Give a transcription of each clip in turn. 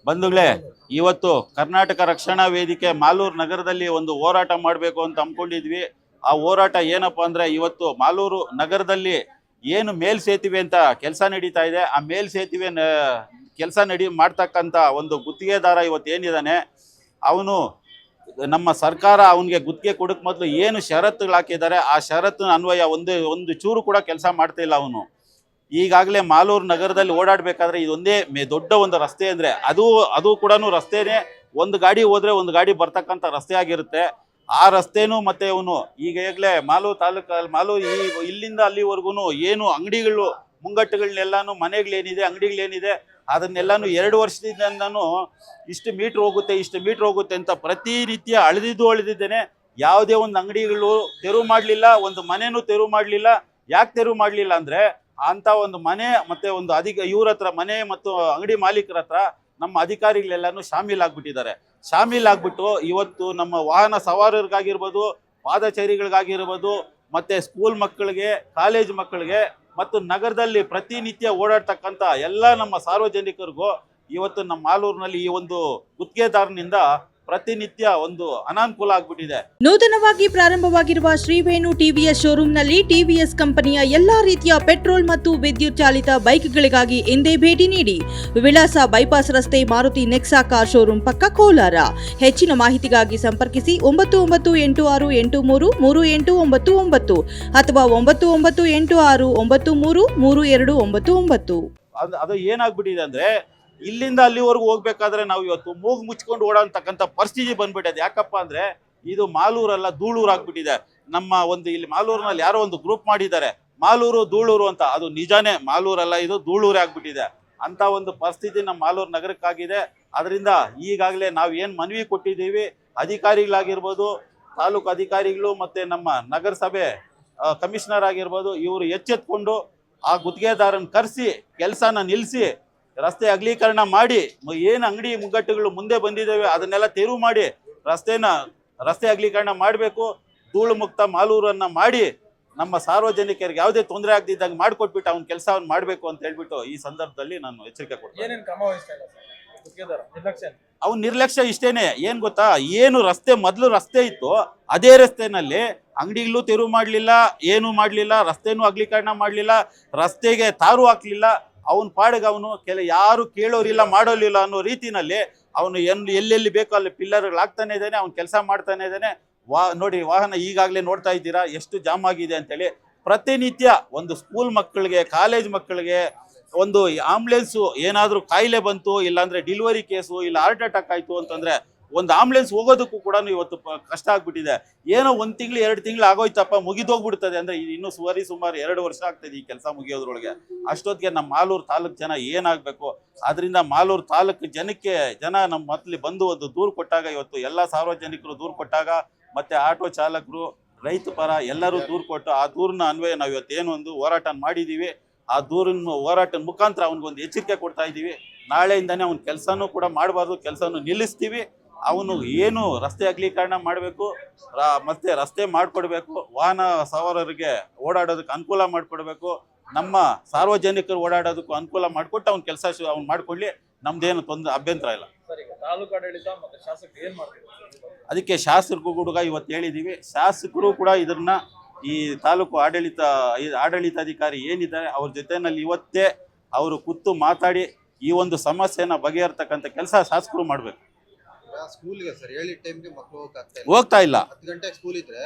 ಬಂಧುಗಳೇ, ಇವತ್ತು ಕರ್ನಾಟಕ ರಕ್ಷಣಾ ವೇದಿಕೆ ಮಾಲೂರು ನಗರದಲ್ಲಿ ಒಂದು ಹೋರಾಟ ಮಾಡಬೇಕು ಅಂತ ಅಂದ್ಕೊಂಡಿದ್ವಿ. ಆ ಹೋರಾಟ ಏನಪ್ಪಾ ಅಂದ್ರೆ, ಇವತ್ತು ಮಾಲೂರು ನಗರದಲ್ಲಿ ಏನು ಮೇಲ್ ಸೇತುವೆ ಅಂತ ಕೆಲಸ ನಡೀತಾ ಇದೆ, ಆ ಮೇಲ್ ಸೇತುವೆ ಕೆಲಸ ಮಾಡ್ತಕ್ಕಂಥ ಒಂದು ಗುತ್ತಿಗೆದಾರ ಇವತ್ತು ಏನಿದ್ದಾನೆ, ಅವನು ನಮ್ಮ ಸರ್ಕಾರ ಅವನಿಗೆ ಗುತ್ತಿಗೆ ಕೊಡಕ್ ಮೊದಲು ಏನು ಷರತ್ತುಗಳು ಹಾಕಿದ್ದಾರೆ, ಆ ಷರತ್ತಿನ ಅನ್ವಯ ಒಂದು ಚೂರು ಕೂಡ ಕೆಲಸ ಮಾಡ್ತಾ ಇಲ್ಲ ಅವನು. ಈಗಾಗಲೇ ಮಾಲೂರು ನಗರದಲ್ಲಿ ಓಡಾಡಬೇಕಾದ್ರೆ ಇದೊಂದೇ ದೊಡ್ಡ ಒಂದು ರಸ್ತೆ ಅಂದರೆ ಅದು ಕೂಡ ರಸ್ತೆನೇ. ಒಂದು ಗಾಡಿ ಹೋದ್ರೆ ಒಂದು ಗಾಡಿ ಬರ್ತಕ್ಕಂಥ ರಸ್ತೆ ಆಗಿರುತ್ತೆ. ಆ ರಸ್ತೆನೂ ಮತ್ತೆ ಅವನು ಈಗಾಗಲೇ ಮಾಲೂರು ತಾಲೂಕು ಇಲ್ಲಿಂದ ಅಲ್ಲಿವರೆಗೂ ಏನು ಅಂಗಡಿಗಳು ಮುಂಗಟ್ಟುಗಳನ್ನೆಲ್ಲಾನು, ಮನೆಗಳೇನಿದೆ, ಅಂಗಡಿಗಳೇನಿದೆ, ಅದನ್ನೆಲ್ಲಾನು 2 ವರ್ಷದಿಂದನೂ ಇಷ್ಟು ಮೀಟ್ರ್ ಹೋಗುತ್ತೆ ಅಂತ ಪ್ರತಿನಿತ್ಯ ಅಳೆದಿದ್ದೇನೆ. ಯಾವುದೇ ಒಂದು ಅಂಗಡಿಗಳು ತೆರವು ಮಾಡಲಿಲ್ಲ, ಒಂದು ಮನೆನೂ ತೆರವು ಮಾಡಲಿಲ್ಲ. ಯಾಕೆ ತೆರವು ಮಾಡಲಿಲ್ಲ ಅಂದರೆ, ಅಂತ ಒಂದು ಮನೆ ಮತ್ತೆ ಒಂದು ಇವ್ರ ಹತ್ರ, ಮನೆ ಮತ್ತು ಅಂಗಡಿ ಮಾಲೀಕರ ಹತ್ರ ನಮ್ಮ ಅಧಿಕಾರಿಗಳೆಲ್ಲಾನು ಶಾಮೀಲಾಗ್ಬಿಟ್ಟು ಇವತ್ತು ನಮ್ಮ ವಾಹನ ಸವಾರರಿಗಾಗಿರ್ಬೋದು, ಪಾದಚಾರಿಗಳಿಗಾಗಿರ್ಬೋದು, ಮತ್ತೆ ಸ್ಕೂಲ್ ಮಕ್ಕಳಿಗೆ, ಕಾಲೇಜ್ ಮಕ್ಕಳಿಗೆ ಮತ್ತು ನಗರದಲ್ಲಿ ಪ್ರತಿನಿತ್ಯ ಓಡಾಡ್ತಕ್ಕಂಥ ಎಲ್ಲ ನಮ್ಮ ಸಾರ್ವಜನಿಕರಿಗೂ ಇವತ್ತು ನಮ್ಮ ಮಾಲೂರಿನಲ್ಲಿ ಈ ಒಂದು ಗುತ್ತಿಗೆದಾರನಿಂದ ಪ್ರತಿನಿತ್ಯ ಒಂದು ಅನಾನುಕೂಲ ಆಗ್ಬಿಟ್ಟಿದೆ. ನೂತನವಾಗಿ ಪ್ರಾರಂಭವಾಗಿರುವ ಶ್ರೀವೇಣು ಟಿವಿಎಸ್ ಶೋರೂಮ್ನಲ್ಲಿ ಟಿವಿಎಸ್ ಕಂಪನಿಯ ಎಲ್ಲಾ ರೀತಿಯ ಪೆಟ್ರೋಲ್ ಮತ್ತು ವಿದ್ಯುತ್ ಚಾಲಿತ ಬೈಕ್ಗಳಿಗಾಗಿ ಎಂದೇ ಭೇಟಿ ನೀಡಿ. ವಿಳಾಸ ಬೈಪಾಸ್ ರಸ್ತೆ, ಮಾರುತಿ ನೆಕ್ಸಾ ಕಾರ್ ಶೋರೂಮ್ ಪಕ್ಕ, ಕೋಲಾರ. ಹೆಚ್ಚಿನ ಮಾಹಿತಿಗಾಗಿ ಸಂಪರ್ಕಿಸಿ 9986833899 ಅಥವಾ 9986933299. ಅದು ಏನಾಗ್ಬಿಟ್ಟಿದೆ ಅಂದ್ರೆ, ಇಲ್ಲಿಂದ ಅಲ್ಲಿವರೆಗೂ ಹೋಗ್ಬೇಕಾದ್ರೆ ನಾವು ಇವತ್ತು ಮೂಗು ಮುಚ್ಕೊಂಡು ಓಡಾಡ್ತಕ್ಕಂಥ ಪರಿಸ್ಥಿತಿ ಬಂದ್ಬಿಟ್ಟಿದೆ. ಯಾಕಪ್ಪ ಅಂದ್ರೆ, ಇದು ಮಾಲೂರಲ್ಲ, ಧೂಳೂರು ಆಗ್ಬಿಟ್ಟಿದೆ. ನಮ್ಮ ಒಂದು ಇಲ್ಲಿ ಮಾಲೂರಿನಲ್ಲಿ ಯಾರೋ ಒಂದು ಗ್ರೂಪ್ ಮಾಡಿದ್ದಾರೆ, ಮಾಲೂರು ಧೂಳೂರು ಅಂತ. ಅದು ನಿಜಾನೇ, ಮಾಲೂರಲ್ಲ, ಇದು ಧೂಳೂರೇ ಆಗ್ಬಿಟ್ಟಿದೆ. ಅಂತ ಒಂದು ಪರಿಸ್ಥಿತಿ ನಮ್ಮ ಮಾಲೂರು ನಗರಕ್ಕಾಗಿದೆ. ಅದರಿಂದ ಈಗಾಗಲೇ ನಾವು ಏನು ಮನವಿ ಕೊಟ್ಟಿದ್ದೀವಿ, ಅಧಿಕಾರಿಗಳಾಗಿರ್ಬೋದು, ತಾಲೂಕು ಅಧಿಕಾರಿಗಳು ಮತ್ತು ನಮ್ಮ ನಗರಸಭೆ ಕಮಿಷನರ್ ಆಗಿರ್ಬೋದು, ಇವರು ಎಚ್ಚೆತ್ಕೊಂಡು ಆ ಗುತ್ತಿಗೆದಾರನ ಕರೆಸಿ ಕೆಲಸನ ನಿಲ್ಲಿಸಿ, ರಸ್ತೆ ಅಗಲೀಕರಣ ಮಾಡಿ, ಏನು ಅಂಗಡಿ ಮುಗ್ಗಟ್ಟುಗಳು ಮುಂದೆ ಬಂದಿದ್ದಾವೆ ಅದನ್ನೆಲ್ಲ ತೆರವು ಮಾಡಿ ರಸ್ತೆ ಅಗಲೀಕರಣ ಮಾಡಬೇಕು. ಧೂಳು ಮುಕ್ತ ಮಾಲೂರನ್ನ ಮಾಡಿ ನಮ್ಮ ಸಾರ್ವಜನಿಕರಿಗೆ ಯಾವುದೇ ತೊಂದರೆ ಆಗದಿದ್ದಾಗ ಮಾಡಿಕೊಟ್ಬಿಟ್ಟು ಅವ್ನ ಕೆಲಸವನ್ನು ಮಾಡಬೇಕು ಅಂತ ಹೇಳ್ಬಿಟ್ಟು ಈ ಸಂದರ್ಭದಲ್ಲಿ ನಾನು ಎಚ್ಚರಿಕೆ ಕೊಡ್ತೀನಿ. ಅವ್ನ ನಿರ್ಲಕ್ಷ್ಯ ಇಷ್ಟೇನೆ. ಏನು ಗೊತ್ತಾ, ಏನು ಮೊದಲು ರಸ್ತೆ ಇತ್ತು, ಅದೇ ರಸ್ತೆನಲ್ಲಿ ಅಂಗಡಿಗಳು ತೆರವು ಮಾಡಲಿಲ್ಲ, ಏನೂ ಮಾಡಲಿಲ್ಲ, ರಸ್ತೆನೂ ಅಗಲೀಕರಣ ಮಾಡಲಿಲ್ಲ, ರಸ್ತೆಗೆ ತಾರು ಹಾಕಲಿಲ್ಲ. ಅವನ ಪಾಡಿಗೆ ಅವನು ಯಾರು ಕೇಳೋರಿಲ್ಲ, ಮಾಡೋರಿಲ್ಲ ಅನ್ನೋ ರೀತಿನಲ್ಲಿ ಅವನು ಎಲ್ಲೆಲ್ಲಿ ಬೇಕೋ ಅಲ್ಲಿ ಪಿಲ್ಲರ್ಗಳಾಗ್ತಾನೆ ಇದ್ದಾನೆ, ಅವ್ನು ಕೆಲಸ ಮಾಡ್ತಾನೆ ಇದ್ದಾನೆ. ನೋಡಿ, ವಾಹನ ಈಗಾಗಲೇ ನೋಡ್ತಾ ಇದ್ದೀರಾ ಎಷ್ಟು ಜಾಮ್ ಆಗಿದೆ ಅಂತೇಳಿ. ಪ್ರತಿನಿತ್ಯ ಒಂದು ಸ್ಕೂಲ್ ಮಕ್ಕಳಿಗೆ, ಕಾಲೇಜ್ ಮಕ್ಕಳಿಗೆ, ಒಂದು ಆಂಬುಲೆನ್ಸು ಏನಾದರೂ ಕಾಯಿಲೆ ಬಂತು, ಇಲ್ಲಾಂದರೆ ಡೆಲಿವರಿ ಕೇಸು, ಇಲ್ಲ ಹಾರ್ಟ್ ಅಟ್ಯಾಕ್ ಆಯಿತು ಅಂತಂದರೆ ಒಂದು ಆಂಬುಲೆನ್ಸ್ ಹೋಗೋದಕ್ಕೂ ಕೂಡ ಇವತ್ತು ಕಷ್ಟ ಆಗ್ಬಿಟ್ಟಿದೆ. ಏನೋ 1 ತಿಂಗಳು 2 ತಿಂಗಳು ಆಗೋಯ್ತಪ್ಪ, ಮುಗಿದೋಗ್ಬಿಡ್ತದೆ ಅಂದರೆ ಇನ್ನೂ ಸುಮಾರು 2 ವರ್ಷ ಆಗ್ತದೆ ಈ ಕೆಲಸ ಮುಗಿಯೋದ್ರೊಳಗೆ. ಅಷ್ಟೊತ್ತಿಗೆ ನಮ್ಮ ಮಾಲೂರು ತಾಲೂಕು ಜನ ಏನಾಗಬೇಕು? ಅದರಿಂದ ಮಾಲೂರು ತಾಲೂಕು ಜನ ನಮ್ಮ ಮೊದಲು ಬಂದು ಒಂದು ದೂರು ಕೊಟ್ಟಾಗ, ಇವತ್ತು ಎಲ್ಲ ಸಾರ್ವಜನಿಕರು ದೂರು ಕೊಟ್ಟಾಗ, ಮತ್ತು ಆಟೋ ಚಾಲಕರು, ರೈತ ಪರ ಎಲ್ಲರೂ ದೂರು ಕೊಟ್ಟು, ಆ ದೂರಿನ ಅನ್ವಯ ನಾವು ಇವತ್ತೇನು ಒಂದು ಹೋರಾಟ ಮಾಡಿದ್ದೀವಿ. ಆ ದೂರಿನ ಹೋರಾಟದ ಮುಖಾಂತರ ಅವ್ನಿಗೊಂದು ಎಚ್ಚರಿಕೆ ಕೊಡ್ತಾ ಇದ್ದೀವಿ. ನಾಳೆಯಿಂದನೇ ಅವ್ನ ಕೆಲಸನೂ ಕೂಡ ಮಾಡಬಾರ್ದು, ಕೆಲಸನೂ ನಿಲ್ಲಿಸ್ತೀವಿ. ಅವನು ಏನು ರಸ್ತೆ ಅಗಲೀಕರಣ ಮಾಡಬೇಕು, ಮತ್ತೆ ರಸ್ತೆ ಮಾಡಿಕೊಡ್ಬೇಕು, ವಾಹನ ಸವಾರರಿಗೆ ಓಡಾಡೋದಕ್ಕೆ ಅನುಕೂಲ ಮಾಡಿಕೊಡ್ಬೇಕು, ನಮ್ಮ ಸಾರ್ವಜನಿಕರು ಓಡಾಡೋದಕ್ಕೂ ಅನುಕೂಲ ಮಾಡಿಕೊಟ್ಟು ಅವ್ನ ಕೆಲಸ ಅವ್ನು ಮಾಡ್ಕೊಳ್ಳಿ. ನಮ್ದೇನು ಅಭ್ಯಂತರ ಇಲ್ಲ. ಅದಕ್ಕೆ ಶಾಸಕರು ಕೂಡ ಇವತ್ತು ಹೇಳಿದ್ದೀವಿ. ಶಾಸಕರು ಕೂಡ ಇದನ್ನ ಈ ತಾಲೂಕು ಆಡಳಿತಾಧಿಕಾರಿ ಏನಿದ್ದಾರೆ ಅವ್ರ ಜೊತೆನಲ್ಲಿ ಇವತ್ತೇ ಅವರು ಕೂತು ಮಾತಾಡಿ ಈ ಒಂದು ಸಮಸ್ಯೆನ ಬಗೆಹರ್ತಕ್ಕಂಥ ಕೆಲಸ ಶಾಸಕರು ಮಾಡಬೇಕು. ಸ್ಕೂಲ್ಗೆ ಸರ್ ಹೇಳಿದ ಟೈಮ್ಗೆ ಮಕ್ಕಳು ಹೋಗ್ತಾ ಇಲ್ಲ. 10 ಗಂಟೆಗೆ ಸ್ಕೂಲ್ ಇದ್ರೆ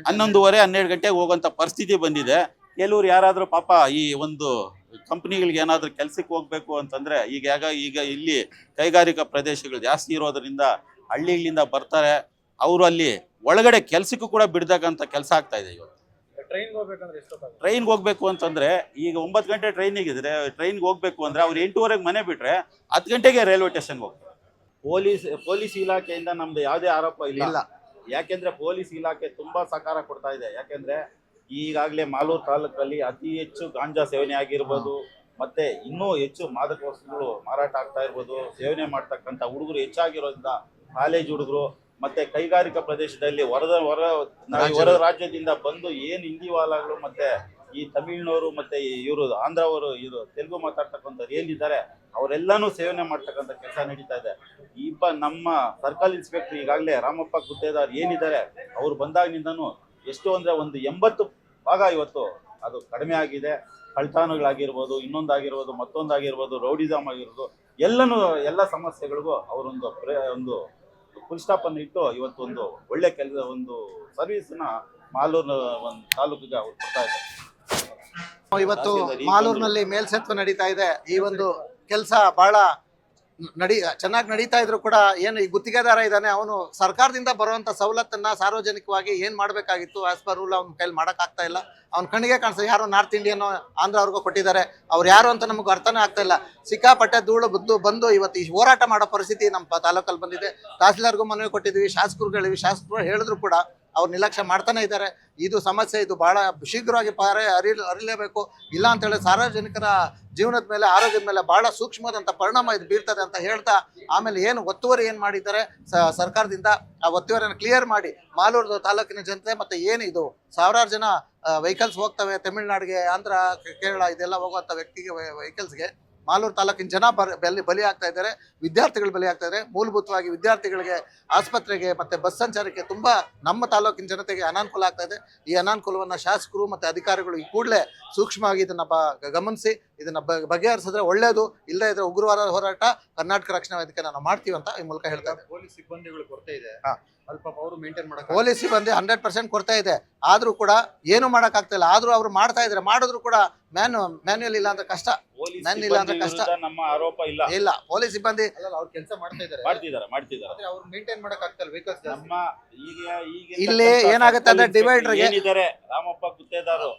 11:30 12 ಗಂಟೆಗೆ ಹೋಗುವಂಥ ಪರಿಸ್ಥಿತಿ ಬಂದಿದೆ. ಕೆಲವ್ರು ಯಾರಾದರೂ ಪಾಪ ಈ ಒಂದು ಕಂಪ್ನಿಗಳಿಗೆ ಏನಾದರೂ ಕೆಲಸಕ್ಕೆ ಹೋಗ್ಬೇಕು ಅಂತಂದರೆ, ಈಗ ಇಲ್ಲಿ ಕೈಗಾರಿಕಾ ಪ್ರದೇಶಗಳು ಜಾಸ್ತಿ ಇರೋದ್ರಿಂದ ಹಳ್ಳಿಗಳಿಂದ ಬರ್ತಾರೆ. ಅವರು ಅಲ್ಲಿ ಒಳಗಡೆ ಕೆಲಸಕ್ಕೂ ಕೂಡ ಬಿಡ್ದಾಗಂತ ಕೆಲಸ ಆಗ್ತಾ ಇದೆ. ಇವತ್ತು ಟ್ರೈನ್ಗೆ ಹೋಗ್ಬೇಕು ಅಂತಂದರೆ, ಈಗ 9 ಗಂಟೆ ಟ್ರೈನ್ಗೆ ಹೋಗ್ಬೇಕು ಅಂದರೆ ಅವ್ರು 8:30ಗೆ ಮನೆ ಬಿಟ್ಟರೆ 10 ಗಂಟೆಗೆ ರೈಲ್ವೆ ಸ್ಟೇಷನ್ಗೆ ಹೋಗ್ತಾರೆ. ಪೊಲೀಸ್ ಇಲಾಖೆಯಿಂದ ನಮ್ದು ಯಾವುದೇ ಆರೋಪ ಇಲ್ಲ. ಯಾಕೆಂದ್ರೆ ಪೊಲೀಸ್ ಇಲಾಖೆ ತುಂಬಾ ಸಹಕಾರ ಕೊಡ್ತಾ ಇದೆ. ಯಾಕೆಂದ್ರೆ ಈಗಾಗಲೇ ಮಾಲೂರು ತಾಲೂಕಲ್ಲಿ ಅತಿ ಹೆಚ್ಚು ಗಾಂಜಾ ಸೇವನೆ ಆಗಿರ್ಬೋದು, ಮತ್ತೆ ಇನ್ನೂ ಹೆಚ್ಚು ಮಾದಕ ವಸ್ತುಗಳು ಮಾರಾಟ ಆಗ್ತಾ ಇರ್ಬೋದು. ಸೇವನೆ ಮಾಡ್ತಕ್ಕಂಥ ಹುಡುಗರು ಹೆಚ್ಚಾಗಿರೋದ್ರಿಂದ ಕಾಲೇಜ್ ಹುಡುಗರು ಮತ್ತೆ ಕೈಗಾರಿಕಾ ಪ್ರದೇಶದಲ್ಲಿ ಹೊರ ರಾಜ್ಯದಿಂದ ಬಂದು ಏನು ಹಿಂದಿವಾಲಗಳು ಮತ್ತೆ ಈ ತಮಿಳ್ನವರು ಮತ್ತೆ ಇವರು ಆಂಧ್ರವರು ಇವರು ತೆಲುಗು ಮಾತಾಡ್ತಕ್ಕಂಥವ್ರು ಏನಿದ್ದಾರೆ ಅವರೆಲ್ಲಾನು ಸೇವನೆ ಮಾಡ್ತಕ್ಕಂಥ ಕೆಲಸ ನಡೀತಾ ಇದೆ. ನಮ್ಮ ಸರ್ಕಲ್ ಇನ್ಸ್ಪೆಕ್ಟರ್ ಈಗಾಗಲೇ ರಾಮಪ್ಪ ಗುತ್ತೇದಾರ್ ಏನಿದ್ದಾರೆ ಅವ್ರು ಬಂದಾಗಿನಿಂದನೂ ಎಷ್ಟು ಅಂದ್ರೆ ಒಂದು 80 ಭಾಗ ಇವತ್ತು ಅದು ಕಡಿಮೆ ಆಗಿದೆ. ಕಳ್ತನಗಳಾಗಿರ್ಬೋದು, ಇನ್ನೊಂದಾಗಿರ್ಬೋದು, ಮತ್ತೊಂದಾಗಿರ್ಬೋದು, ರೌಡಿಸಮ್ ಆಗಿರ್ಬೋದು, ಎಲ್ಲ ಸಮಸ್ಯೆಗಳಿಗೂ ಅವರೊಂದು ಒಂದು ಫುಲ್ ಸ್ಟಾಪ್ ಅನ್ನು ಇಟ್ಟು ಇವತ್ತು ಒಂದು ಒಳ್ಳೆ ಒಂದು ಸರ್ವಿಸ್ನ ಮಾಲೂರು ಒಂದು ತಾಲೂಕಿಗೆ ಅವ್ರು ಕೊಡ್ತಾ ಇದ್ದಾರೆ. ಇವತ್ತು ಮಾಲೂರಿನಲ್ಲಿ ಮೇಲ್ಸೇತುವೆ ನಡೀತಾ ಇದೆ. ಈ ಒಂದು ಕೆಲಸ ಬಹಳ ಚೆನ್ನಾಗಿ ನಡೀತಾ ಇದ್ರು ಕೂಡ ಏನು ಈ ಗುತ್ತಿಗೆದಾರ ಇದ್ದಾನೆ ಅವನು ಸರ್ಕಾರದಿಂದ ಬರುವಂತ ಸವಲತ್ತನ್ನ ಸಾರ್ವಜನಿಕವಾಗಿ ಏನ್ ಮಾಡ್ಬೇಕಾಗಿತ್ತು ಆಸ್ ಪರ್ ರೂಲ್ ಅವ್ನ ಕೈಲಿ ಮಾಡಕ್ ಆಗ್ತಾ ಇಲ್ಲ. ಅವ್ನ ಕಣ್ಣಿಗೆ ಕಾಣಿಸ್ತದೆ ಯಾರೋ ನಾರ್ತ್ ಇಂಡಿಯನ್ ಆಂಧ್ರ ಅವ್ರಿಗೂ ಕೊಟ್ಟಿದ್ದಾರೆ, ಅವ್ರು ಯಾರು ಅಂತ ನಮ್ಗೆ ಅರ್ಥನೇ ಆಗ್ತಾ ಇಲ್ಲ. ಸಿಕ್ಕಾಪಟ್ಟೆ ಧೂಳು ಬಂದು ಇವತ್ತು ಈ ಹೋರಾಟ ಮಾಡೋ ಪರಿಸ್ಥಿತಿ ನಮ್ಮ ತಾಲೂಕಲ್ಲಿ ಬಂದಿದೆ. ತಹಸೀಲ್ದಾರ್ಗೂ ಮನವಿ ಕೊಟ್ಟಿದ್ವಿ, ಶಾಸಕರು ಹೇಳಿದ್ರು ಕೂಡ ಅವ್ರು ನಿರ್ಲಕ್ಷ್ಯ ಮಾಡ್ತಾನೆ ಇದ್ದಾರೆ. ಇದು ಸಮಸ್ಯೆ, ಇದು ಬಹಳ ಶೀಘ್ರವಾಗಿ ಅರಿಲೇಬೇಕು. ಇಲ್ಲ ಅಂತ ಹೇಳಿ ಸಾರ್ವಜನಿಕರ ಜೀವನದ ಮೇಲೆ, ಆರೋಗ್ಯದ ಮೇಲೆ ಬಹಳ ಸೂಕ್ಷ್ಮವಾದಂಥ ಪರಿಣಾಮ ಇದು ಬೀಳ್ತದೆ ಅಂತ ಹೇಳ್ತಾ, ಆಮೇಲೆ ಏನು ಒತ್ತುವರಿ ಏನು ಮಾಡಿದ್ದಾರೆ ಸರ್ಕಾರದಿಂದ ಆ ಒತ್ತುವರಿಯನ್ನು ಕ್ಲಿಯರ್ ಮಾಡಿ ಮಾಲೂರು ತಾಲೂಕಿನ ಜನತೆ ಮತ್ತೆ ಏನು ಇದು ಸಾವಿರಾರು ಜನ ವೆಹಿಕಲ್ಸ್ ಹೋಗ್ತವೆ ತಮಿಳ್ನಾಡಿಗೆ, ಆಂಧ್ರ, ಕೇರಳ ಇದೆಲ್ಲ ಹೋಗುವಂಥ ವೆಹಿಕಲ್ಸ್ಗೆ ಮಾಲೂರು ತಾಲೂಕಿನ ಜನ ಬಲಿ ಆಗ್ತಾ ಇದ್ದಾರೆ, ವಿದ್ಯಾರ್ಥಿಗಳು ಬಲಿ ಆಗ್ತಾ ಇದ್ದಾರೆ. ಮೂಲಭೂತವಾಗಿ ವಿದ್ಯಾರ್ಥಿಗಳಿಗೆ, ಆಸ್ಪತ್ರೆಗೆ ಮತ್ತೆ ಬಸ್ ಸಂಚಾರಕ್ಕೆ ತುಂಬಾ ನಮ್ಮ ತಾಲೂಕಿನ ಜನತೆಗೆ ಅನಾನುಕೂಲ ಆಗ್ತಾ ಇದೆ. ಈ ಅನಾನುಕೂಲವನ್ನ ಶಾಸಕರು ಮತ್ತೆ ಅಧಿಕಾರಿಗಳು ಈ ಕೂಡಲೇ ಸೂಕ್ಷ್ಮವಾಗಿ ಇದನ್ನ ಗಮನಿಸಿ ಇದನ್ನ ಬಗೆಹರಿಸಿದ್ರೆ ಒಳ್ಳೇದು. ಇಲ್ಲದೇ ಇದ್ರೆ ಉಗ್ರವಾದ ಹೋರಾಟ ಕರ್ನಾಟಕ ರಕ್ಷಣಾ ವೇದಿಕೆ ನಾವು ಮಾಡ್ತೀವಿ ಅಂತ ಈ ಮೂಲಕ ಹೇಳ್ತಾ ಇದ್ದಾರೆ. ಪೊಲೀಸ್ ಸಿಬ್ಬಂದಿಗಳು ಕೊರತೆ ಇದೆ, ಸ್ವಲ್ಪ ಅವರು ಮೇಂಟೈನ್ ಮಾಡಕ್ ಪೊಲೀಸ್ ಸಿಬ್ಬಂದಿ 100% ಕೊಡ್ತಾ ಇದೆ, ಆದ್ರೂ ಕೂಡ ಏನು ಮಾಡಕ್ ಆಗ್ತಾ ಇಲ್ಲ. ಆದ್ರೂ ಅವ್ರು ಮಾಡ್ತಾ ಇದ್ರೆ, ಮಾಡಿದ್ರು ಕೂಡ ಮ್ಯಾನ್ಯುಯಲ್ ಇಲ್ಲ ಅಂದ್ರೆ ಕಷ್ಟ. ಮ್ಯಾನ್ ಇಲ್ಲ ಅಂದ್ರೆ ಕಷ್ಟ. ನಮ್ಮ ಆರೋಪ ಇಲ್ಲ, ಪೊಲೀಸ್ ಸಿಬ್ಬಂದಿ ಅವ್ರ ಕೆಲಸ ಮಾಡ್ತಾ ಇದ್ದಾರೆ, ಮಾಡ್ತಿದ್ದಾರೆ. ಅವ್ರು ಮೇಂಟೈನ್ ಮಾಡಕ್ ಆಗ್ತಾ ಇಲ್ಲ ವೆಹಿಕಲ್ಸ್. ನಮ್ಮ ಈಗ ಇಲ್ಲಿ ಏನಾಗುತ್ತೆ ಅಂದ್ರೆ ಡಿವೈಡರ್ಗೆ ಏನಿದ್ದಾರೆ ರಾಮಪ್ಪ ಗುತ್ತೇದಾರು